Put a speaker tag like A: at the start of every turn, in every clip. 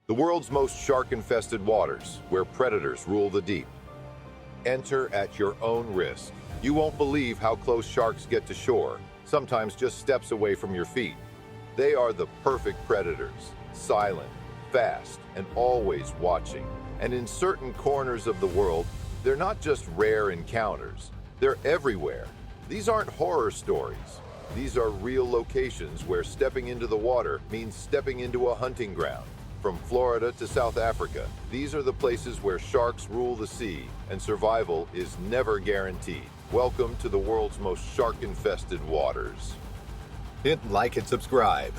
A: The world's most shark-infested waters, where predators rule the deep. Enter at your own risk. You won't believe how close sharks get to shore, sometimes just steps away from your feet. They are the perfect predators, silent, fast, and always watching. And in certain corners of the world, they're not just rare encounters, they're everywhere. These aren't horror stories. These are real locations where stepping into the water means stepping into a hunting ground. From Florida to South Africa, these are the places where sharks rule the sea and survival is never guaranteed. Welcome to the world's most shark-infested waters.
B: Hit like and subscribe.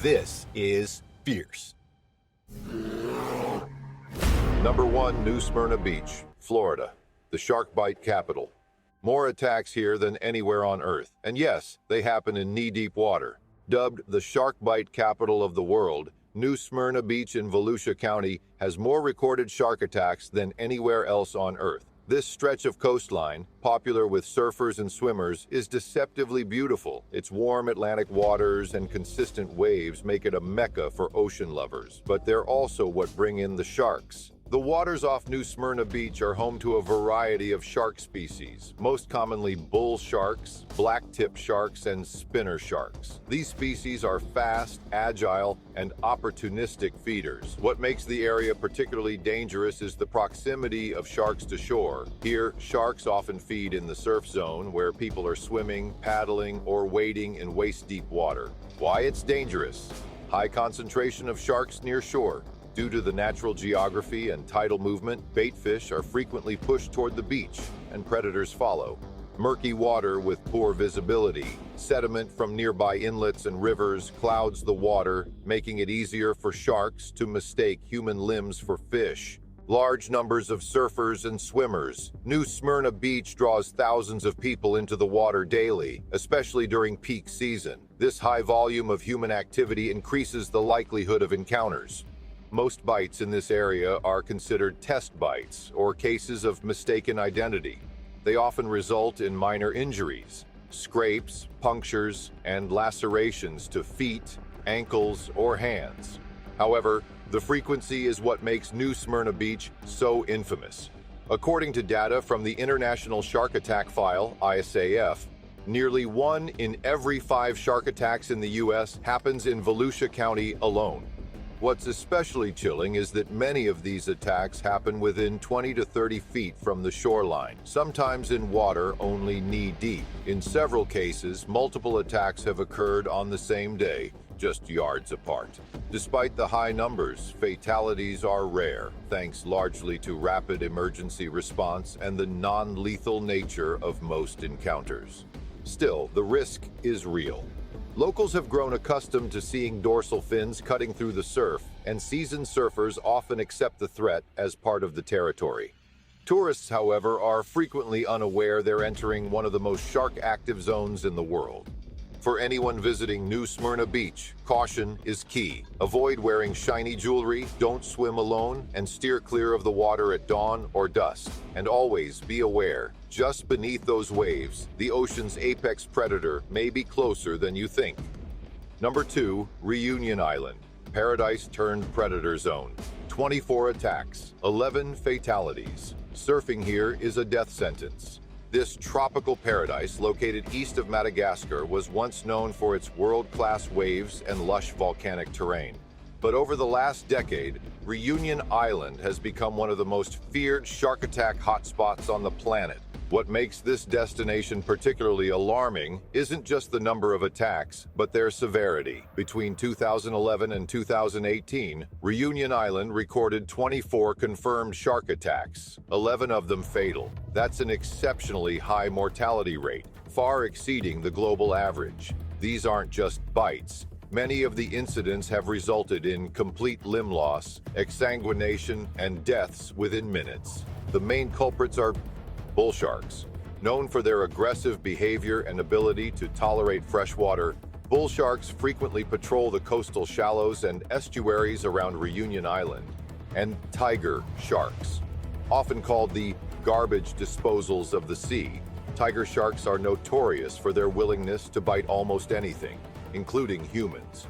B: This is Fierce.
A: Number 1, New Smyrna Beach, Florida, the shark bite capital. More attacks here than anywhere on Earth, and yes, they happen in knee-deep water. Dubbed the shark bite capital of the world, New Smyrna Beach in Volusia County has more recorded shark attacks than anywhere else on Earth. This stretch of coastline, popular with surfers and swimmers, is deceptively beautiful. Its warm Atlantic waters and consistent waves make it a mecca for ocean lovers, but they're also what bring in the sharks. The waters off New Smyrna Beach are home to a variety of shark species, most commonly bull sharks, black-tip sharks, and spinner sharks. These species are fast, agile, and opportunistic feeders. What makes the area particularly dangerous is the proximity of sharks to shore. Here, sharks often feed in the surf zone, where people are swimming, paddling, or wading in waist-deep water. Why it's dangerous? High concentration of sharks near shore. Due to the natural geography and tidal movement, bait fish are frequently pushed toward the beach, and predators follow. Murky water with poor visibility, sediment from nearby inlets and rivers clouds the water, making it easier for sharks to mistake human limbs for fish. Large numbers of surfers and swimmers. New Smyrna Beach draws thousands of people into the water daily, especially during peak season. This high volume of human activity increases the likelihood of encounters. Most bites in this area are considered test bites or cases of mistaken identity. They often result in minor injuries, scrapes, punctures, and lacerations to feet, ankles, or hands. However, the frequency is what makes New Smyrna Beach so infamous. According to data from the International Shark Attack File, ISAF, nearly 1 in every 5 shark attacks in the U.S. happens in Volusia County alone. What's especially chilling is that many of these attacks happen within 20 to 30 feet from the shoreline, sometimes in water only knee-deep. In several cases, multiple attacks have occurred on the same day, just yards apart. Despite the high numbers, fatalities are rare, thanks largely to rapid emergency response and the non-lethal nature of most encounters. Still, the risk is real. Locals have grown accustomed to seeing dorsal fins cutting through the surf, and seasoned surfers often accept the threat as part of the territory. Tourists, however, are frequently unaware they're entering one of the most shark-active zones in the world. For anyone visiting New Smyrna Beach, caution is key. Avoid wearing shiny jewelry, don't swim alone, and steer clear of the water at dawn or dusk. And always be aware, just beneath those waves, the ocean's apex predator may be closer than you think. Number 2, Reunion Island, paradise turned predator zone. 24 attacks, 11 fatalities. Surfing here is a death sentence. This tropical paradise, located east of Madagascar, was once known for its world-class waves and lush volcanic terrain. But over the last decade, Reunion Island has become one of the most feared shark attack hotspots on the planet. What makes this destination particularly alarming isn't just the number of attacks, but their severity. Between 2011 and 2018, Reunion Island recorded 24 confirmed shark attacks, 11 of them fatal. That's an exceptionally high mortality rate, far exceeding the global average. These aren't just bites. Many of the incidents have resulted in complete limb loss, exsanguination, and deaths within minutes. The main culprits are bull sharks. Known for their aggressive behavior and ability to tolerate fresh water, bull sharks frequently patrol the coastal shallows and estuaries around Reunion Island. And tiger sharks, often called the garbage disposals of the sea, tiger sharks are notorious for their willingness to bite almost anything, including humans.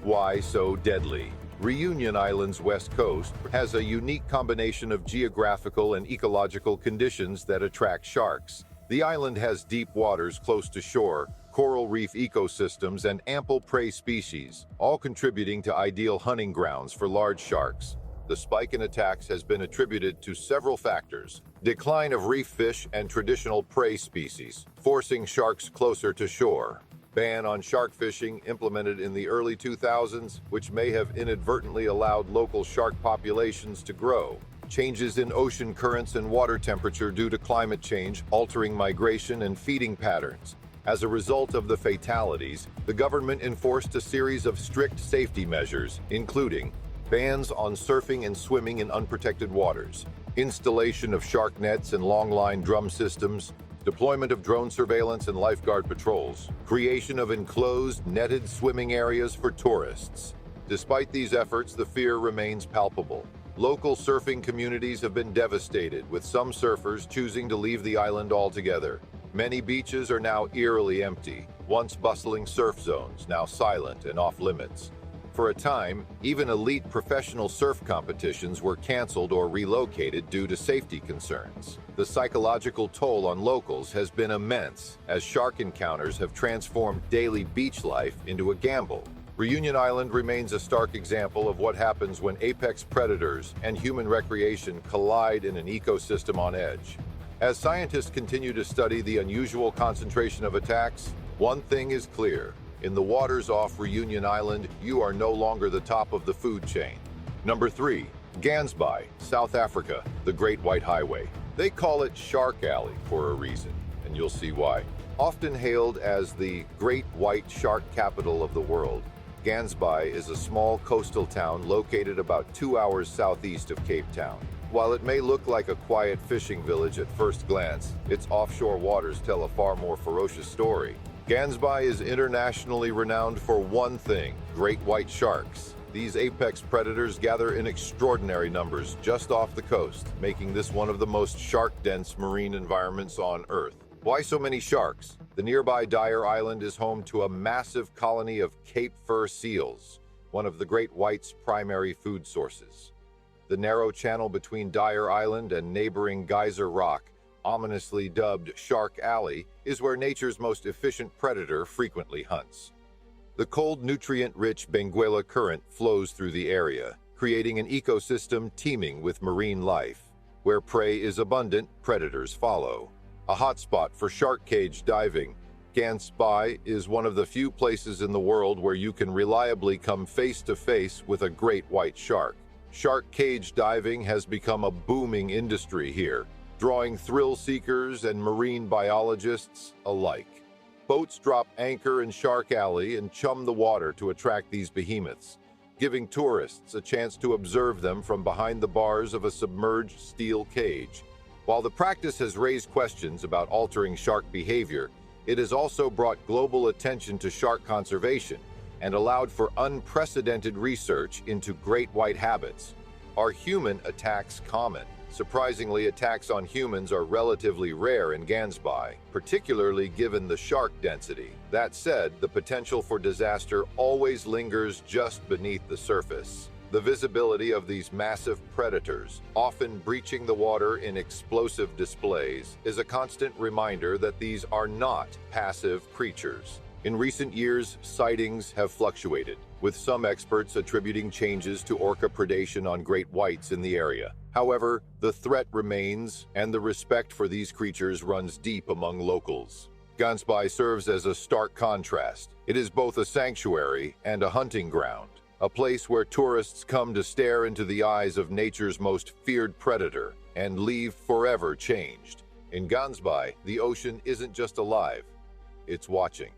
A: Why so deadly? Reunion Island's west coast has a unique combination of geographical and ecological conditions that attract sharks. The island has deep waters close to shore, coral reef ecosystems, and ample prey species, all contributing to ideal hunting grounds for large sharks. The spike in attacks has been attributed to several factors: decline of reef fish and traditional prey species, forcing sharks closer to shore; ban on shark fishing implemented in the early 2000s, which may have inadvertently allowed local shark populations to grow; changes in ocean currents and water temperature due to climate change altering migration and feeding patterns. As a result of the fatalities, the government enforced a series of strict safety measures, including bans on surfing and swimming in unprotected waters, installation of shark nets and long-line drum systems, deployment of drone surveillance and lifeguard patrols, creation of enclosed, netted swimming areas for tourists. Despite these efforts, the fear remains palpable. Local surfing communities have been devastated, with some surfers choosing to leave the island altogether. Many beaches are now eerily empty, once bustling surf zones now silent and off-limits. For a time, even elite professional surf competitions were canceled or relocated due to safety concerns. The psychological toll on locals has been immense, as shark encounters have transformed daily beach life into a gamble. Reunion Island remains a stark example of what happens when apex predators and human recreation collide in an ecosystem on edge. As scientists continue to study the unusual concentration of attacks, one thing is clear: in the waters off Reunion Island, you are no longer the top of the food chain. Number 3. Gansbaai, South Africa, the Great White Highway. They call it Shark Alley for a reason, and you'll see why. Often hailed as the Great White Shark Capital of the world, Gansbaai is a small coastal town located about 2 hours southeast of Cape Town. While it may look like a quiet fishing village at first glance, its offshore waters tell a far more ferocious story. Gansbaai is internationally renowned for one thing: great white sharks. These apex predators gather in extraordinary numbers just off the coast, making this one of the most shark-dense marine environments on Earth. Why so many sharks? The nearby Dyer Island is home to a massive colony of Cape fur seals, one of the great white's primary food sources. The narrow channel between Dyer Island and neighboring Geyser Rock, ominously dubbed Shark Alley, is where nature's most efficient predator frequently hunts. The cold, nutrient-rich Benguela Current flows through the area, creating an ecosystem teeming with marine life. Where prey is abundant, predators follow. A hotspot for shark cage diving, Gansbaai is one of the few places in the world where you can reliably come face-to-face with a great white shark. Shark cage diving has become a booming industry here, drawing thrill seekers and marine biologists alike. Boats drop anchor in Shark Alley and chum the water to attract these behemoths, giving tourists a chance to observe them from behind the bars of a submerged steel cage. While the practice has raised questions about altering shark behavior, it has also brought global attention to shark conservation and allowed for unprecedented research into great white habits. Are human attacks common? Surprisingly, attacks on humans are relatively rare in Gansbaai, particularly given the shark density. That said, the potential for disaster always lingers just beneath the surface. The visibility of these massive predators, often breaching the water in explosive displays, is a constant reminder that these are not passive creatures. In recent years, sightings have fluctuated, with some experts attributing changes to orca predation on great whites in the area. However, the threat remains, and the respect for these creatures runs deep among locals. Gansbaai serves as a stark contrast. It is both a sanctuary and a hunting ground, a place where tourists come to stare into the eyes of nature's most feared predator and leave forever changed. In Gansbaai, the ocean isn't just alive, it's watching.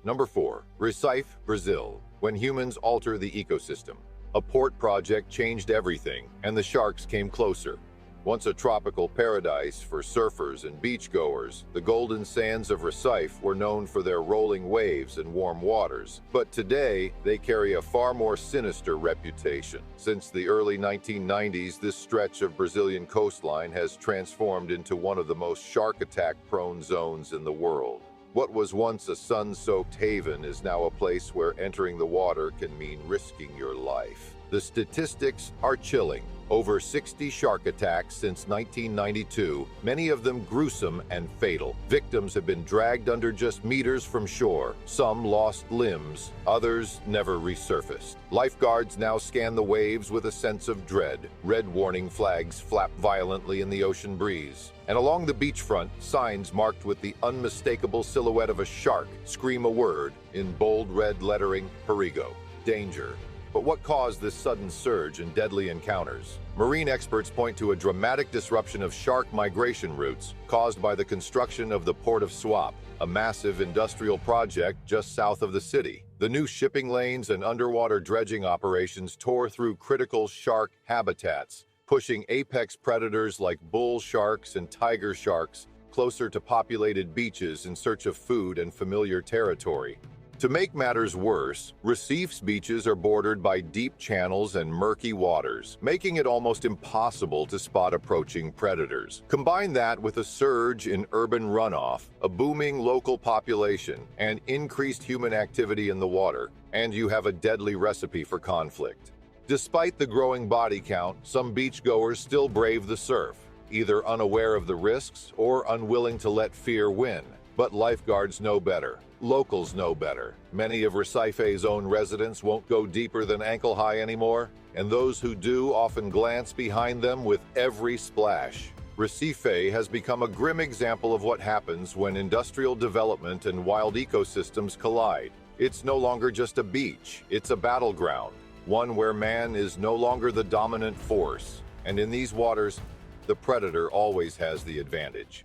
A: Number 4. Recife, Brazil. When humans alter the ecosystem. A port project changed everything, and the sharks came closer. Once a tropical paradise for surfers and beachgoers, the golden sands of Recife were known for their rolling waves and warm waters. But today, they carry a far more sinister reputation. Since the early 1990s, this stretch of Brazilian coastline has transformed into one of the most shark attack-prone zones in the world. What was once a sun-soaked haven is now a place where entering the water can mean risking your life. The statistics are chilling. Over 60 shark attacks since 1992, many of them gruesome and fatal. Victims have been dragged under just meters from shore. Some lost limbs, others never resurfaced. Lifeguards now scan the waves with a sense of dread. Red warning flags flap violently in the ocean breeze. And along the beachfront, signs marked with the unmistakable silhouette of a shark scream a word in bold red lettering, Perigo, danger. But what caused this sudden surge in deadly encounters? Marine experts point to a dramatic disruption of shark migration routes caused by the construction of the Port of Swap, a massive industrial project just south of the city. The new shipping lanes and underwater dredging operations tore through critical shark habitats, pushing apex predators like bull sharks and tiger sharks closer to populated beaches in search of food and familiar territory. To make matters worse, Recife's beaches are bordered by deep channels and murky waters, making it almost impossible to spot approaching predators. Combine that with a surge in urban runoff, a booming local population, and increased human activity in the water, and you have a deadly recipe for conflict. Despite the growing body count, some beachgoers still brave the surf, either unaware of the risks or unwilling to let fear win. But lifeguards know better. Locals know better. Many of Recife's own residents won't go deeper than ankle high anymore, and those who do often glance behind them with every splash. Recife has become a grim example of what happens when industrial development and wild ecosystems collide. It's no longer just a beach, it's a battleground, one where man is no longer the dominant force. And in these waters, the predator always has the advantage.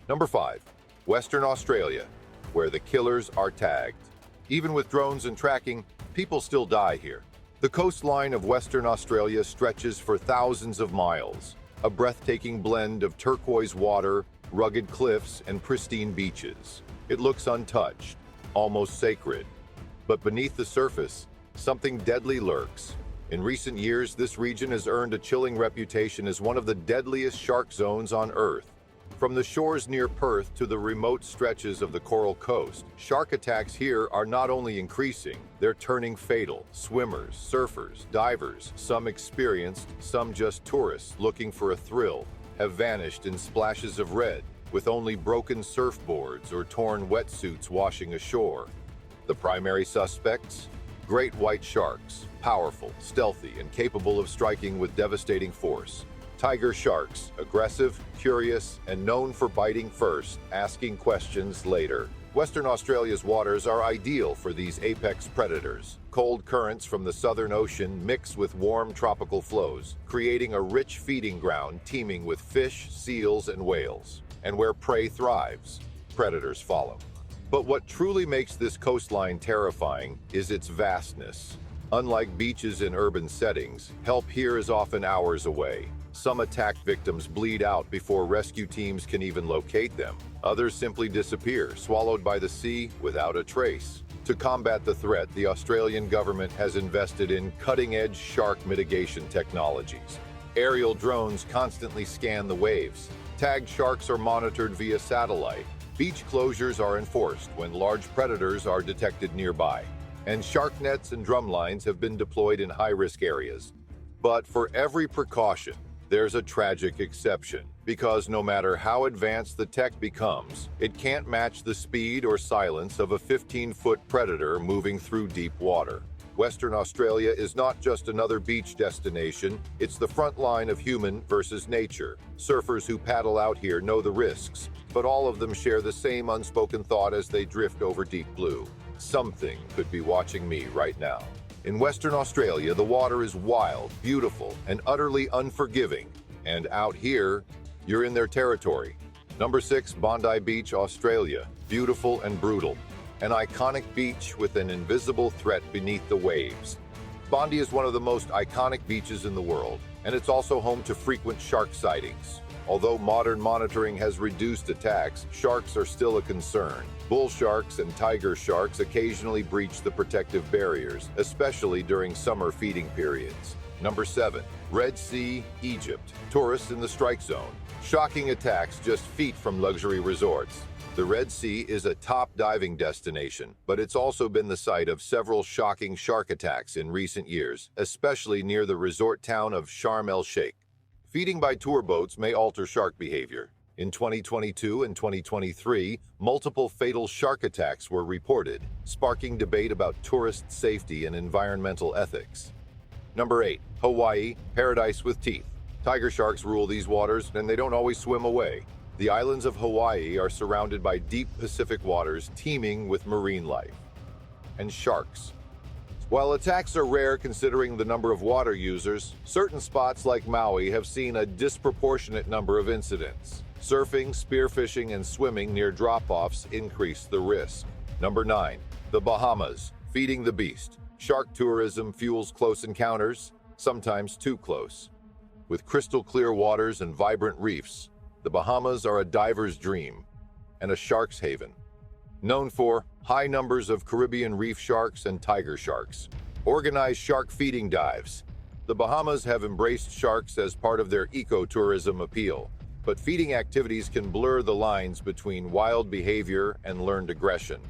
A: Number 5. Western Australia, where the killers are tagged. Even with drones and tracking, people still die here. The coastline of Western Australia stretches for thousands of miles, a breathtaking blend of turquoise water, rugged cliffs, and pristine beaches. It looks untouched, almost sacred. But beneath the surface, something deadly lurks. In recent years, this region has earned a chilling reputation as one of the deadliest shark zones on Earth. From the shores near Perth to the remote stretches of the Coral Coast, shark attacks here are not only increasing, they're turning fatal. Swimmers, surfers, divers, some experienced, some just tourists looking for a thrill, have vanished in splashes of red, with only broken surfboards or torn wetsuits washing ashore. The primary suspects? Great white sharks, powerful, stealthy, and capable of striking with devastating force. Tiger sharks, aggressive, curious, and known for biting first, asking questions later. Western Australia's waters are ideal for these apex predators. Cold currents from the Southern Ocean mix with warm tropical flows, creating a rich feeding ground teeming with fish, seals, and whales. And where prey thrives, predators follow. But what truly makes this coastline terrifying is its vastness. Unlike beaches in urban settings, help here is often hours away. Some attack victims bleed out before rescue teams can even locate them. Others simply disappear, swallowed by the sea without a trace. To combat the threat, the Australian government has invested in cutting-edge shark mitigation technologies. Aerial drones constantly scan the waves. Tagged sharks are monitored via satellite. Beach closures are enforced when large predators are detected nearby. And shark nets and drumlines have been deployed in high-risk areas. But for every precaution, there's a tragic exception, because no matter how advanced the tech becomes, it can't match the speed or silence of a 15-foot predator moving through deep water. Western Australia is not just another beach destination, it's the front line of human versus nature. Surfers who paddle out here know the risks, but all of them share the same unspoken thought as they drift over deep blue. Something could be watching me right now. In Western Australia, the water is wild, beautiful, and utterly unforgiving. And out here, you're in their territory. Number 6, Bondi Beach, Australia. Beautiful and brutal. An iconic beach with an invisible threat beneath the waves. Bondi is one of the most iconic beaches in the world, and it's also home to frequent shark sightings. Although modern monitoring has reduced attacks, sharks are still a concern. Bull sharks and tiger sharks occasionally breach the protective barriers, especially during summer feeding periods. Number 7, Red Sea, Egypt. Tourists in the strike zone. Shocking attacks just feet from luxury resorts. The Red Sea is a top diving destination, but it's also been the site of several shocking shark attacks in recent years, especially near the resort town of Sharm el-Sheikh. Feeding by tour boats may alter shark behavior. In 2022 and 2023, multiple fatal shark attacks were reported, sparking debate about tourist safety and environmental ethics. Number 8. Hawaii, paradise with teeth. Tiger sharks rule these waters, and they don't always swim away. The islands of Hawaii are surrounded by deep Pacific waters teeming with marine life. And sharks. While attacks are rare considering the number of water users, certain spots like Maui have seen a disproportionate number of incidents. Surfing, spearfishing, and swimming near drop-offs increase the risk. Number 9. The Bahamas, feeding the beast. Shark tourism fuels close encounters, sometimes too close. With crystal-clear waters and vibrant reefs, the Bahamas are a diver's dream and a shark's haven. Known for high numbers of Caribbean reef sharks and tiger sharks. Organized shark feeding dives. The Bahamas have embraced sharks as part of their ecotourism appeal, but feeding activities can blur the lines between wild behavior and learned aggression.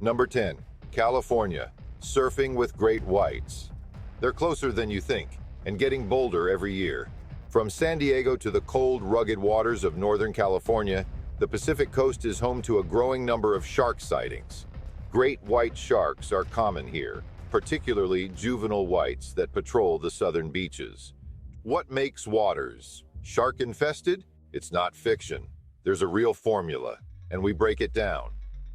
A: Number 10. California, surfing with great whites. They're closer than you think and getting bolder every year. From San Diego to the cold, rugged waters of Northern California, the Pacific Coast is home to a growing number of shark sightings. Great white sharks are common here, particularly juvenile whites that patrol the southern beaches. What makes waters shark-infested? It's not fiction. There's a real formula, and we break it down.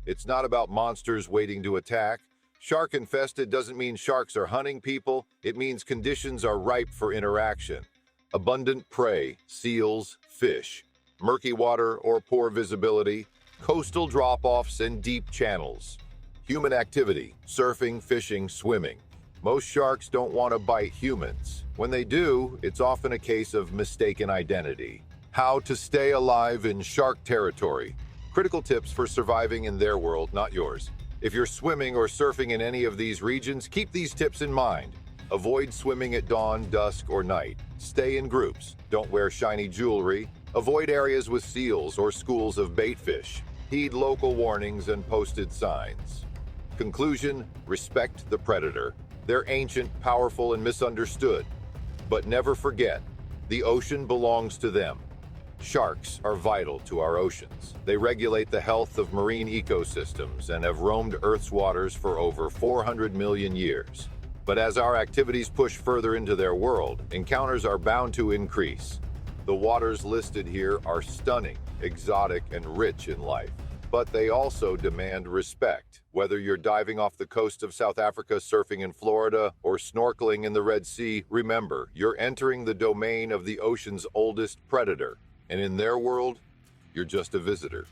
A: It's not about monsters waiting to attack. Shark-infested doesn't mean sharks are hunting people. It means conditions are ripe for interaction. Abundant prey, seals, fish, murky water or poor visibility, coastal drop-offs and deep channels. Human activity, surfing, fishing, swimming. Most sharks don't want to bite humans. When they do, it's often a case of mistaken identity. How to stay alive in shark territory. Critical tips for surviving in their world, not yours. If you're swimming or surfing in any of these regions, keep these tips in mind. Avoid swimming at dawn, dusk, or night. Stay in groups. Don't wear shiny jewelry. Avoid areas with seals or schools of baitfish. Heed local warnings and posted signs. Conclusion: respect the predator. They're ancient, powerful, and misunderstood. But never forget, the ocean belongs to them. Sharks are vital to our oceans. They regulate the health of marine ecosystems and have roamed Earth's waters for over 400 million years. But as our activities push further into their world, encounters are bound to increase. The waters listed here are stunning, exotic, and rich in life. But they also demand respect. Whether you're diving off the coast of South Africa, surfing in Florida, or snorkeling in the Red Sea, remember, you're entering the domain of the ocean's oldest predator. And in their world, you're just a visitor.